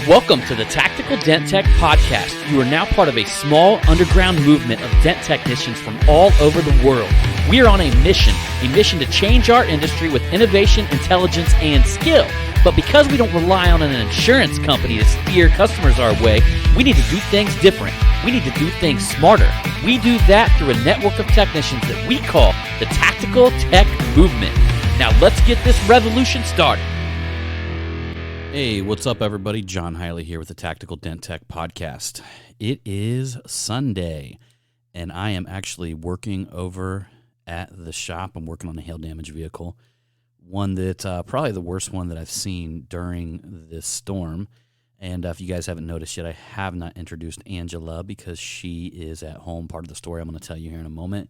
Welcome to the Tactical Dent Tech Podcast. You are now part of a small underground movement of dent technicians from all over the world. We are on a mission to change our industry with innovation, intelligence, and skill. But because we don't rely on an insurance company to steer customers our way, we need to do things different. We need to do things smarter. We do that through a network of technicians that we call the Tactical Tech Movement. Now let's get this revolution started. Hey, what's up, everybody? John Hiley here with the Tactical Dent Tech Podcast. It is Sunday, and I am actually working over at the shop. I'm working on a hail damage vehicle, one that probably the worst one that I've seen during this storm. And if you guys haven't noticed yet, I have not introduced Angela because she is at home. Part of the story I'm going to tell you here in a moment.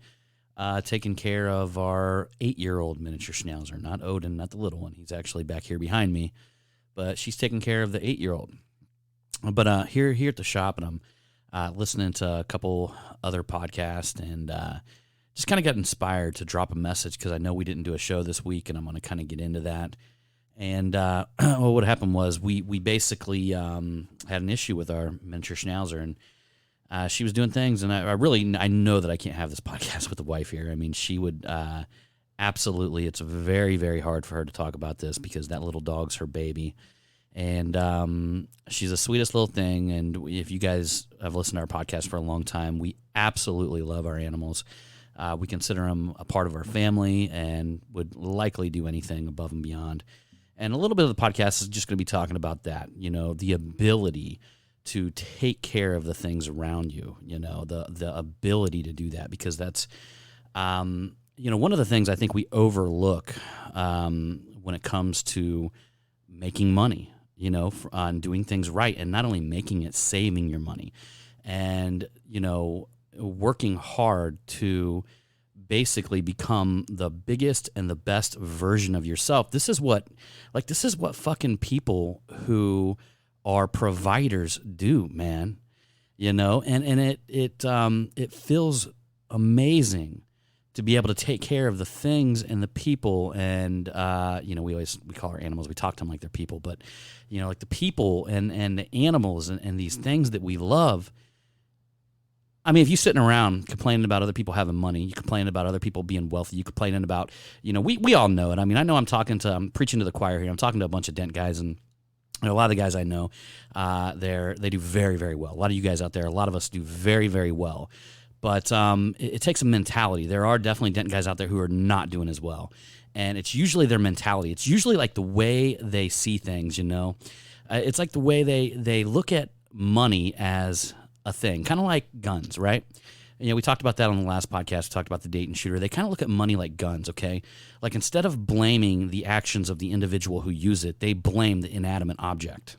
Taking care of our 8-year-old miniature Schnauzer, not Odin, not the little one. He's actually back here behind me. But she's taking care of the 8-year-old. But here at the shop, and I'm listening to a couple other podcasts, and just kind of got inspired to drop a message because I know we didn't do a show this week, and I'm going to kind of get into that. And well, what happened was we basically had an issue with our miniature Schnauzer, and she was doing things, and I know that I can't have this podcast with the wife here. I mean, she would absolutely. It's very, very hard for her to talk about this because that little dog's her baby. And she's the sweetest little thing. And if you guys have listened to our podcast for a long time, we absolutely love our animals. We consider them a part of our family and would likely do anything above and beyond. And a little bit of the podcast is just going to be talking about that, you know, the ability to take care of the things around you, you know, the ability to do that, because that's, you know, one of the things I think we overlook when it comes to making money, you know, on doing things right, and not only making it, saving your money, and, you know, working hard to basically become the biggest and the best version of yourself. This is what fucking people who are providers do, man. You know, and it feels amazing to be able to take care of the things and the people, and you know, we call our animals, we talk to them like they're people, but you know, like the people and the animals and these things that we love. I mean, if you're sitting around complaining about other people having money, you complaining about other people being wealthy, you complaining about, you know, we all know it. I mean, I know I'm preaching to the choir here. I'm talking to a bunch of dent guys, and a lot of the guys I know, they do very, very well. A lot of you guys out there, a lot of us do very, very well. But it takes a mentality. There are definitely dent guys out there who are not doing as well. And it's usually their mentality. It's usually like the way they see things, you know. It's like the way they look at money as a thing, kind of like guns, right? You know, we talked about that on the last podcast. We talked about the Dayton shooter. They kind of look at money like guns, okay? Like instead of blaming the actions of the individual who use it, they blame the inanimate object.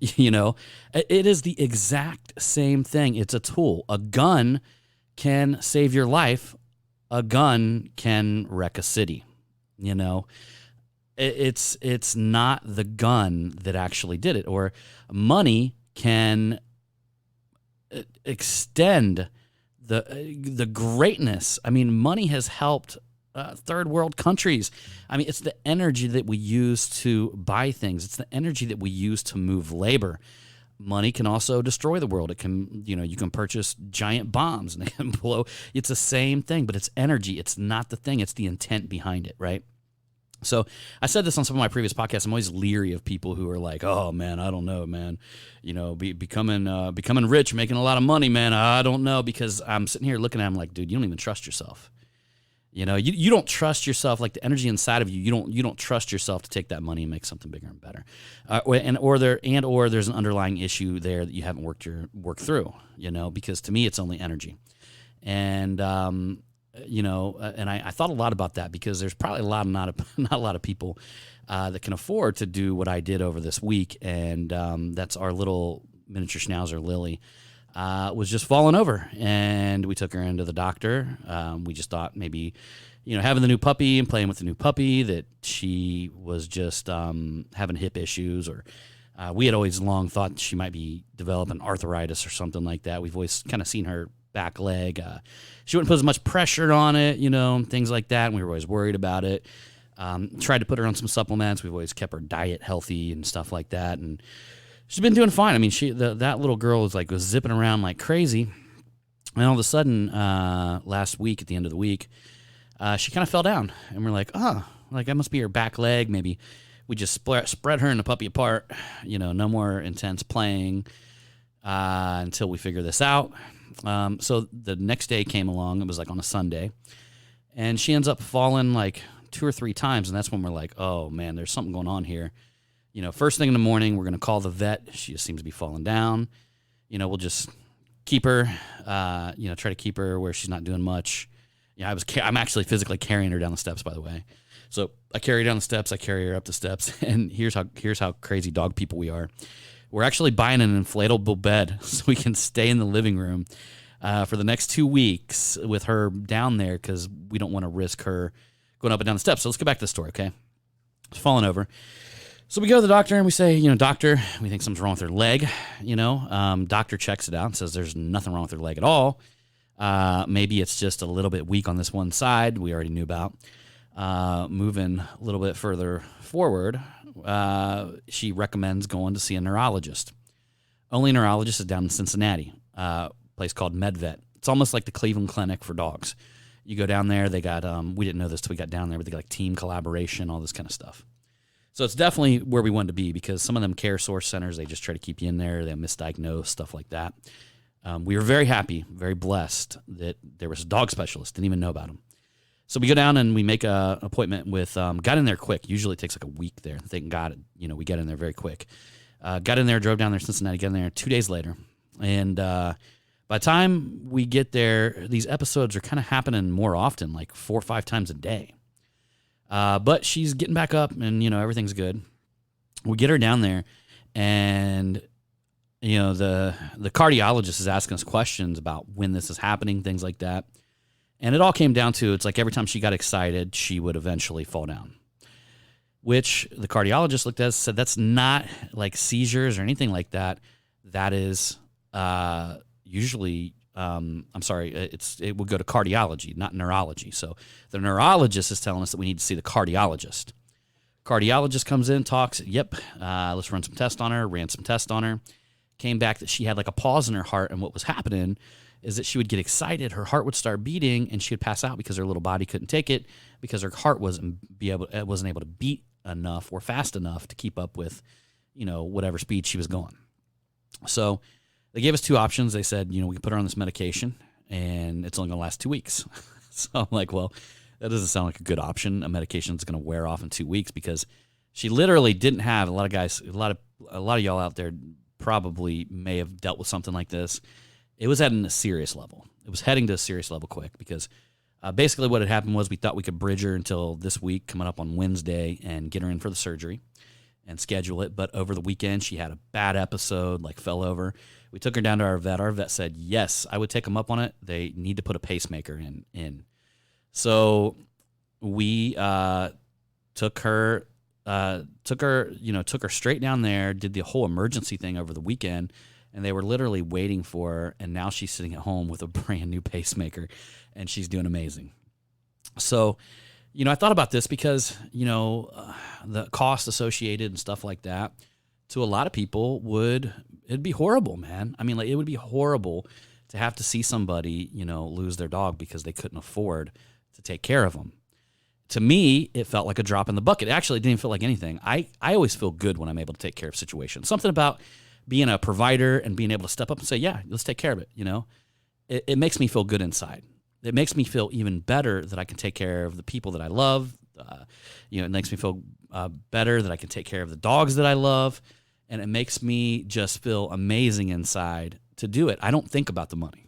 You know, it is the exact same thing. It's a tool. A gun can save your life. A gun can wreck a city. You know, it's not the gun that actually did it. Or money can extend the greatness. I mean, money has helped third world countries. I mean, it's the energy that we use to buy things. It's the energy that we use to move labor. Money can also destroy the world. It can, you know, you can purchase giant bombs and they can blow. It's the same thing, but it's energy. It's not the thing. It's the intent behind it, right? So I said this on some of my previous podcasts. I'm always leery of people who are like, "Oh man, I don't know, man. You know, becoming rich, making a lot of money, man. I don't know," because I'm sitting here looking at them like, dude, you don't even trust yourself. You know, you don't trust yourself, like the energy inside of you. You don't trust yourself to take that money and make something bigger and better, or there's an underlying issue there that you haven't worked through. You know, because to me it's only energy, and you know, and I thought a lot about that because there's probably not a lot of people that can afford to do what I did over this week, and that's our little miniature Schnauzer, Lily. Was just falling over, and we took her into the doctor. We just thought maybe, you know, having the new puppy and playing with the new puppy, that she was just having hip issues, or we had always long thought she might be developing arthritis or something like that. We've always kind of seen her back leg. She wouldn't put as much pressure on it, you know, things like that, and we were always worried about it. Tried to put her on some supplements. We've always kept her diet healthy and stuff like that. And she's been doing fine. I mean, that little girl was zipping around like crazy. And all of a sudden, last week, at the end of the week, she kind of fell down. And we're like, that must be her back leg. Maybe we just spread her and the puppy apart. No more intense playing until we figure this out. So the next day came along. It was on a Sunday. And she ends up falling 2 or 3 times. And that's when we're like, oh, man, there's something going on here. First thing in the morning, we're going to call the vet. She just seems to be falling down. We'll just keep her, try to keep her where she's not doing much. I'm actually physically carrying her down the steps, by the way. So I carry her down the steps, I carry her up the steps, and here's how crazy dog people we are. We're actually buying an inflatable bed so we can stay in the living room for the next 2 weeks with her down there because we don't want to risk her going up and down the steps. So let's go back to the story, okay? She's falling over. So we go to the doctor and we say, doctor, we think something's wrong with her leg. Doctor checks it out and says there's nothing wrong with her leg at all. Maybe it's just a little bit weak on this one side we already knew about. Moving a little bit further forward, she recommends going to see a neurologist. Only neurologist is down in Cincinnati, a place called MedVet. It's almost like the Cleveland Clinic for dogs. You go down there, they got, we didn't know this till we got down there, but they got team collaboration, all this kind of stuff. So it's definitely where we wanted to be because some of them care source centers, they just try to keep you in there. They misdiagnose, stuff like that. We were very happy, very blessed that there was a dog specialist. Didn't even know about him. So we go down and we make an appointment with, got in there quick. Usually it takes a week there. Thank God, we get in there very quick. Got in there, drove down there to Cincinnati, got in there 2 days later. And by the time we get there, these episodes are kind of happening more often, 4 or 5 times a day. But she's getting back up and, everything's good. We get her down there and, the cardiologist is asking us questions about when this is happening, things like that. And it all came down to, it's every time she got excited, she would eventually fall down, which the cardiologist looked at and said, that's not seizures or anything like that. That is usually, it would go to cardiology, not neurology. So the neurologist is telling us that we need to see the cardiologist. Cardiologist comes in, talks, let's run some tests on her, ran some tests on her. Came back that she had a pause in her heart, and what was happening is that she would get excited, her heart would start beating, and she would pass out because her little body couldn't take it because her heart wasn't able to beat enough or fast enough to keep up with, whatever speed she was going. So they gave us 2 options. They said, we can put her on this medication, and it's only going to last 2 weeks. So I'm like, well, that doesn't sound like a good option. A medication is going to wear off in 2 weeks because she literally didn't have, a lot of y'all out there probably may have dealt with something like this. It was at a serious level. It was heading to a serious level quick because basically what had happened was we thought we could bridge her until this week coming up on Wednesday and get her in for the surgery and schedule it. But over the weekend, she had a bad episode, fell over. We took her down to our vet. Our vet said, yes, I would take them up on it. They need to put a pacemaker in. So we took her straight down there, did the whole emergency thing over the weekend, and they were literally waiting for her, and now she's sitting at home with a brand new pacemaker, and she's doing amazing. So, I thought about this because, the cost associated and stuff like that, to a lot of people it'd be horrible, man. I mean, it would be horrible to have to see somebody, lose their dog because they couldn't afford to take care of them. To me, it felt like a drop in the bucket. It actually didn't feel like anything. I always feel good when I'm able to take care of situations. Something about being a provider and being able to step up and say, yeah, let's take care of it. It makes me feel good inside. It makes me feel even better that I can take care of the people that I love. It makes me feel better that I can take care of the dogs that I love. And it makes me just feel amazing inside to do it. I don't think about the money.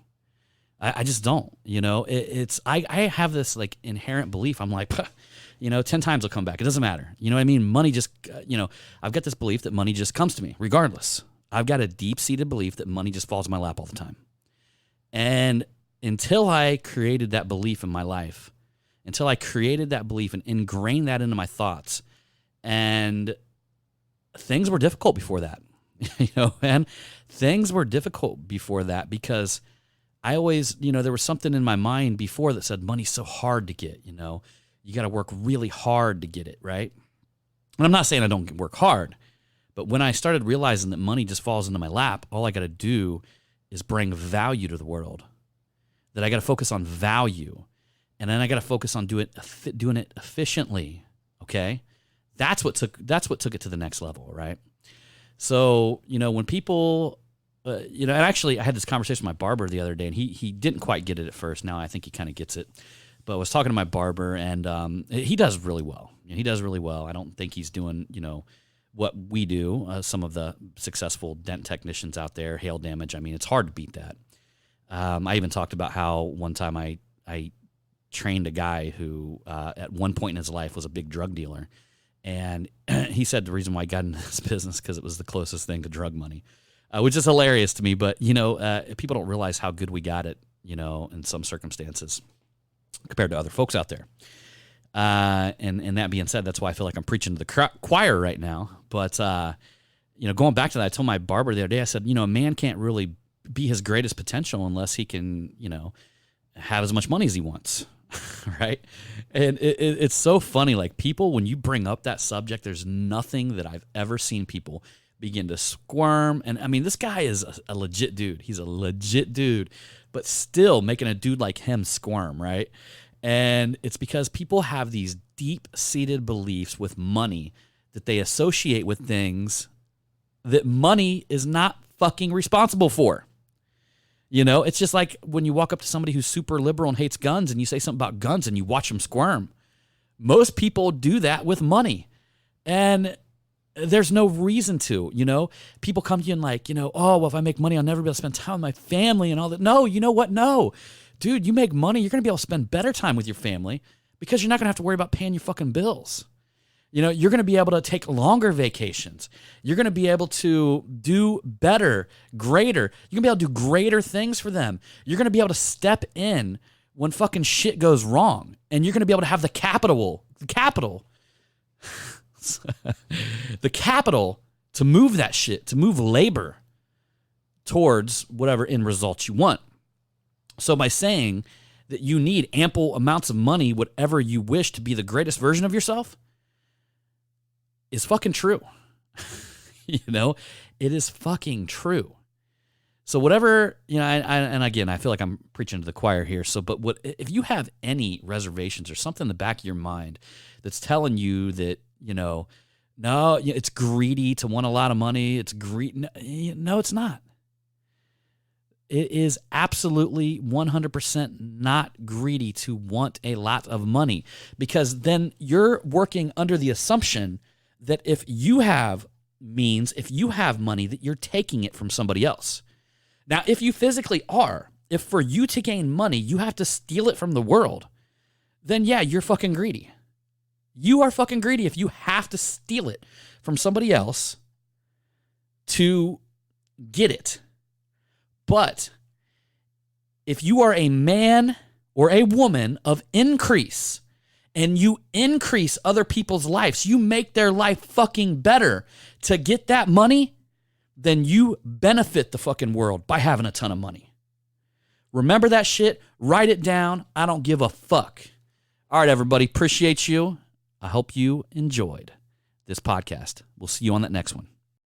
I just don't, I have this inherent belief. I'm like, 10 times will come back. It doesn't matter. You know what I mean? Money just, I've got this belief that money just comes to me regardless. I've got a deep-seated belief that money just falls in my lap all the time. And until I created that belief in my life, until I created that belief and ingrained that into my thoughts, and things were difficult before that, and things were difficult before that because I always, there was something in my mind before that said money's so hard to get, you got to work really hard to get it, right? And I'm not saying I don't work hard, but when I started realizing that money just falls into my lap, all I got to do is bring value to the world. That I got to focus on value, and then I got to focus on doing it efficiently. Okay, that's what took it to the next level, right? So when people, and actually I had this conversation with my barber the other day, and he didn't quite get it at first. Now I think he kind of gets it. But I was talking to my barber, and he does really well. He does really well. I don't think he's doing what we do. Some of the successful dent technicians out there, hail damage. I mean, it's hard to beat that. I even talked about how one time I trained a guy who at one point in his life was a big drug dealer. And he said the reason why he got into this business because it was the closest thing to drug money, which is hilarious to me. But, people don't realize how good we got it, in some circumstances compared to other folks out there. And that being said, that's why I feel like I'm preaching to the choir right now. But, going back to that, I told my barber the other day, I said, a man can't really be his greatest potential unless he can, have as much money as he wants. Right. And it's so funny. Like people, when you bring up that subject, there's nothing that I've ever seen people begin to squirm. And I mean, this guy is a legit dude. He's a legit dude, but still making a dude like him squirm. Right. And it's because people have these deep-seated beliefs with money that they associate with things that money is not fucking responsible for. It's just like when you walk up to somebody who's super liberal and hates guns and you say something about guns and you watch them squirm. Most people do that with money. And there's no reason to, People come to you and like, oh, well, if I make money, I'll never be able to spend time with my family and all that. No, you know what? No. Dude, you make money, you're going to be able to spend better time with your family because you're not going to have to worry about paying your fucking bills. You're going to be able to take longer vacations. You're going to be able to do better, greater. You're going to be able to do greater things for them. You're going to be able to step in when fucking shit goes wrong. And you're going to be able to have the capital to move that shit, to move labor towards whatever end results you want. So by saying that you need ample amounts of money, whatever you wish to be the greatest version of yourself, is fucking true. It is fucking true. So whatever, and again, I feel like I'm preaching to the choir here. So, but if you have any reservations or something in the back of your mind that's telling you that, no, it's greedy to want a lot of money. It's greedy. No, it's not. It is absolutely 100% not greedy to want a lot of money, because then you're working under the assumption that if you have means, if you have money, that you're taking it from somebody else. Now, if you physically are, if for you to gain money, you have to steal it from the world, then yeah, you're fucking greedy. You are fucking greedy if you have to steal it from somebody else to get it. But if you are a man or a woman of increase and you increase other people's lives, you make their life fucking better to get that money, then you benefit the fucking world by having a ton of money. Remember that shit. Write it down. I don't give a fuck. All right, everybody. Appreciate you. I hope you enjoyed this podcast. We'll see you on that next one.